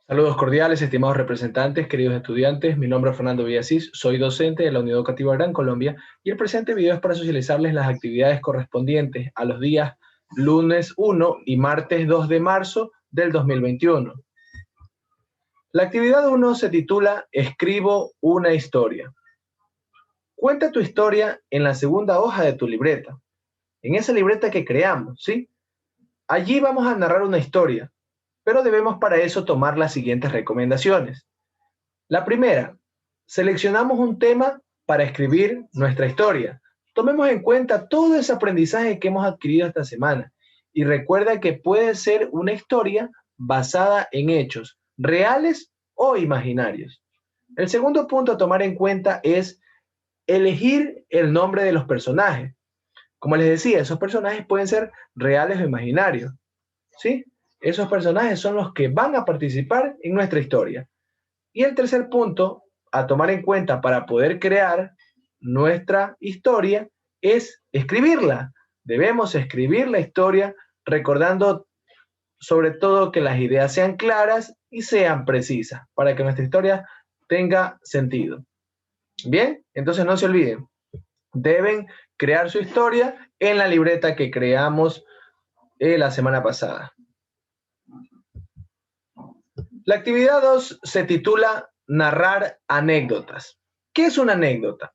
Saludos cordiales, estimados representantes, queridos estudiantes. Mi nombre es Fernando Villasís, soy docente de la Unidad Educativa Gran Colombia y el presente video es para socializarles las actividades correspondientes a los días lunes 1 y martes 2 de marzo del 2021. La actividad 1 se titula Escribo una historia. Cuenta tu historia en la segunda hoja de tu libreta, en esa libreta que creamos, ¿sí? Allí vamos a narrar una historia, pero debemos para eso tomar las siguientes recomendaciones. La primera, seleccionamos un tema para escribir nuestra historia. Tomemos en cuenta todo ese aprendizaje que hemos adquirido esta semana y recuerda que puede ser una historia basada en hechos reales o imaginarios. El segundo punto a tomar en cuenta es elegir el nombre de los personajes. Como les decía, esos personajes pueden ser reales o imaginarios, ¿sí? Esos personajes son los que van a participar en nuestra historia. Y el tercer punto a tomar en cuenta para poder crear nuestra historia es escribirla. Debemos escribir la historia recordando sobre todo que las ideas sean claras y sean precisas para que nuestra historia tenga sentido. Bien, entonces no se olviden, deben crear su historia en la libreta que creamos la semana pasada. La actividad 2 se titula Narrar anécdotas. ¿Qué es una anécdota?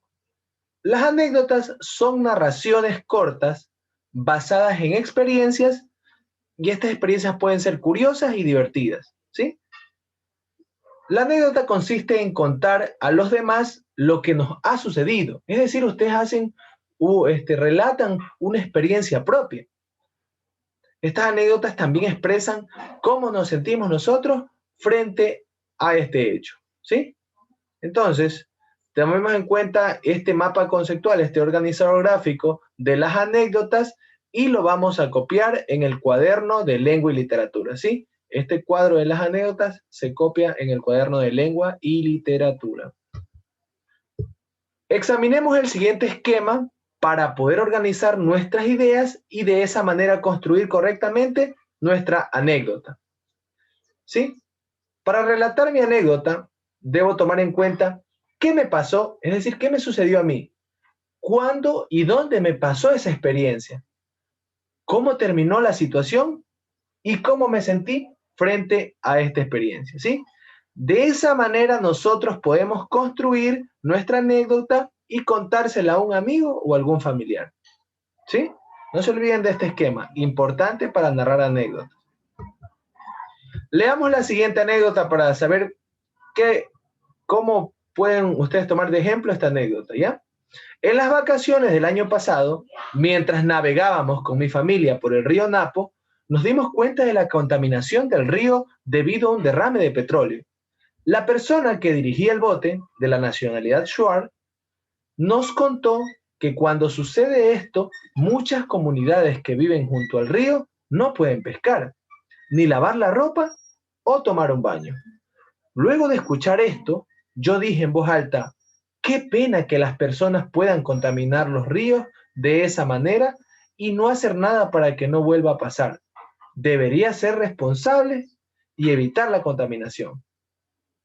Las anécdotas son narraciones cortas basadas en experiencias y estas experiencias pueden ser curiosas y divertidas, ¿sí? La anécdota consiste en contar a los demás lo que nos ha sucedido. Es decir, ustedes relatan una experiencia propia. Estas anécdotas también expresan cómo nos sentimos nosotros frente a este hecho, ¿sí? Entonces, tomemos en cuenta este mapa conceptual, este organizador gráfico de las anécdotas y lo vamos a copiar en el cuaderno de lengua y literatura, ¿sí? Este cuadro de las anécdotas se copia en el cuaderno de lengua y literatura. Examinemos el siguiente esquema para poder organizar nuestras ideas y de esa manera construir correctamente nuestra anécdota, ¿sí? Para relatar mi anécdota, debo tomar en cuenta qué me pasó, es decir, qué me sucedió a mí, cuándo y dónde me pasó esa experiencia, cómo terminó la situación y cómo me sentí frente a esta experiencia, ¿sí? De esa manera nosotros podemos construir nuestra anécdota y contársela a un amigo o algún familiar, ¿sí? No se olviden de este esquema, importante para narrar anécdotas. Leamos la siguiente anécdota para saber cómo pueden ustedes tomar de ejemplo esta anécdota, ¿ya? En las vacaciones del año pasado, mientras navegábamos con mi familia por el río Napo, nos dimos cuenta de la contaminación del río debido a un derrame de petróleo. La persona que dirigía el bote, de la nacionalidad Shuar, nos contó que cuando sucede esto, muchas comunidades que viven junto al río no pueden pescar, ni lavar la ropa o tomar un baño. Luego de escuchar esto, yo dije en voz alta, qué pena que las personas puedan contaminar los ríos de esa manera y no hacer nada para que no vuelva a pasar. Debería ser responsable y evitar la contaminación.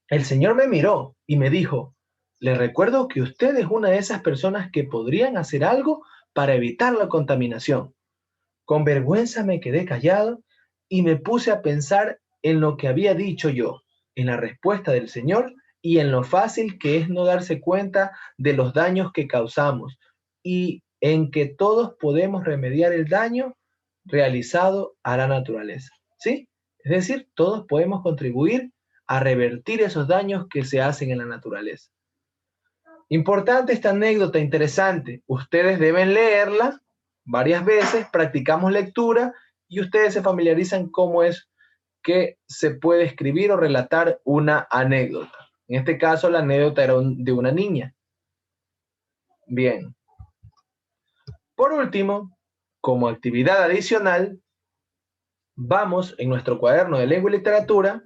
El Señor me miró y me dijo, le recuerdo que usted es una de esas personas que podrían hacer algo para evitar la contaminación. Con vergüenza me quedé callado y me puse a pensar en lo que había dicho yo, en la respuesta del Señor y en lo fácil que es no darse cuenta de los daños que causamos y en que todos podemos remediar el daño realizado a la naturaleza. ¿Sí? Es decir, todos podemos contribuir a revertir esos daños que se hacen en la naturaleza. Importante esta anécdota, interesante. Ustedes deben leerla varias veces, practicamos lectura y ustedes se familiarizan cómo es que se puede escribir o relatar una anécdota. En este caso, la anécdota era de una niña. Bien. Por último, como actividad adicional, vamos en nuestro cuaderno de lengua y literatura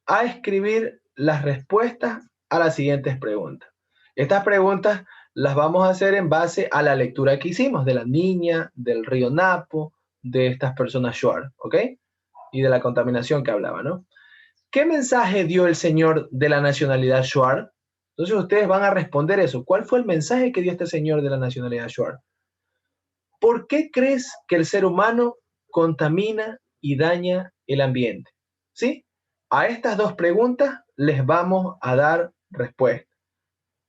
a escribir las respuestas a las siguientes preguntas. Estas preguntas las vamos a hacer en base a la lectura que hicimos de la niña, del río Napo, de estas personas Shuar, ¿ok? Y de la contaminación que hablaba, ¿no? ¿Qué mensaje dio el señor de la nacionalidad Shuar? Entonces ustedes van a responder eso. ¿Cuál fue el mensaje que dio este señor de la nacionalidad Shuar? ¿Por qué crees que el ser humano contamina y daña el ambiente? ¿Sí? A estas dos preguntas les vamos a dar respuesta.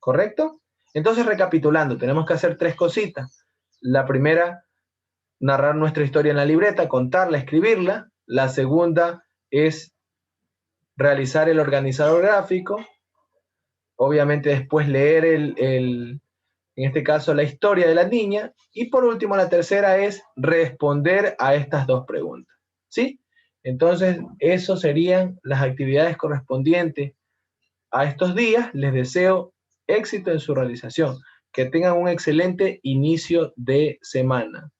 ¿Correcto? Entonces, recapitulando, tenemos que hacer tres cositas. La primera, narrar nuestra historia en la libreta, contarla, escribirla. La segunda es realizar el organizador gráfico. Obviamente después leer en este caso, la historia de la niña. Y por último, la tercera es responder a estas dos preguntas. ¿Sí? Entonces, eso serían las actividades correspondientes a estos días. Les deseo éxito en su realización. Que tengan un excelente inicio de semana.